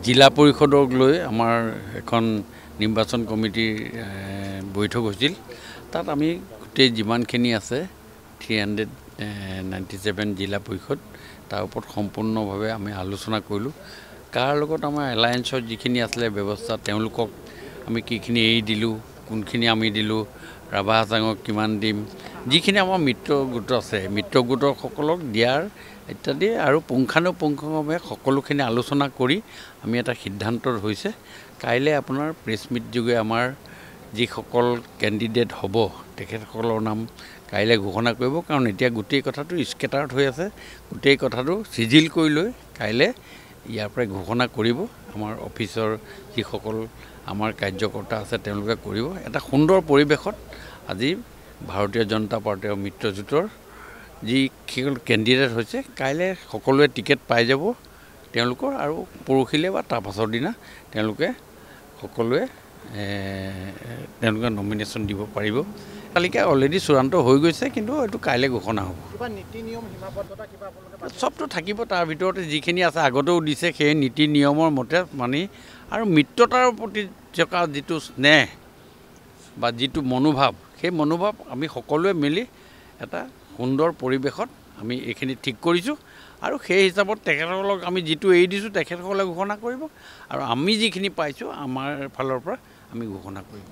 জিলা পৰিষদক লৈ আমাৰ এখন নিৰ্বাচন কমিটিৰ বৈঠক হৈছিল। তাত আমি গোটেই যিমানখিনি আছে 397 জিলা পৰিষদ তাৰ ওপৰত সম্পূৰ্ণভাৱে আমি আলোচনা কৰিলোঁ। কাৰ লগত আমাৰ এলায়েন্সৰ যিখিনি আছিলে ব্যৱস্থা তেওঁলোকক আমি কিখিনি এৰি দিলোঁ, কোনখিনি আমি দিলোঁ, ৰাভা হাছাঙক কিমান দিম, যিখিনি আমাৰ মিত্ৰ গোট আছে মিত্ৰ গোটসকলক দিয়াৰ ইত্যাদি আৰু পুংখানুপুংখভাৱে সকলোখিনি আলোচনা কৰি আমি এটা সিদ্ধান্তৰ হৈছে। কাইলৈ আপোনাৰ প্ৰেছ মিট যোগে আমাৰ যিসকল কেণ্ডিডেট হ'ব তেখেতসকলৰ নাম কাইলৈ ঘোষণা কৰিব। কাৰণ এতিয়া গোটেই কথাটো স্কেটাৰ্ড হৈ আছে, গোটেই কথাটো চিজিল কৰি লৈ কাইলৈ ইয়াৰ পৰাই ঘোষণা কৰিব। আমাৰ অফিচৰ যিসকল আমাৰ কাৰ্যকৰ্তা আছে তেওঁলোকে কৰিব। এটা সুন্দৰ পৰিৱেশত আজি ভাৰতীয় জনতা পাৰ্টীৰ মিত্ৰজোঁটৰ যিসকল কেণ্ডিডেট হৈছে কাইলৈ সকলোৱে টিকেট পাই যাব তেওঁলোকৰ, আৰু পৰহিলৈ বা তাৰ পাছৰ দিনা তেওঁলোকে সকলোৱে নমিনেশ্যন দিব পাৰিব। তালিকা অলৰেডি চূড়ান্ত হৈ গৈছে, কিন্তু এইটো কাইলৈ ঘোষণা হ'ব। চবটো থাকিব, তাৰ ভিতৰতে যিখিনি আছে আগতেও দিছে সেই নীতি নিয়মৰ মতে মানি, আৰু মিত্ৰতাৰ প্ৰতি থকা যিটো স্নেহ বা যিটো মনোভাৱ, সেই মনোভাৱ আমি সকলোৱে মিলি এটা সুন্দৰ পৰিৱেশত আমি এইখিনি ঠিক কৰিছোঁ। আৰু সেই হিচাপত তেখেতসকলক আমি যিটো এৰি দিছোঁ তেখেতসকলে ঘোষণা কৰিব, আৰু আমি যিখিনি পাইছোঁ আমাৰ ফালৰ পৰা আমি ঘোষণা কৰিম।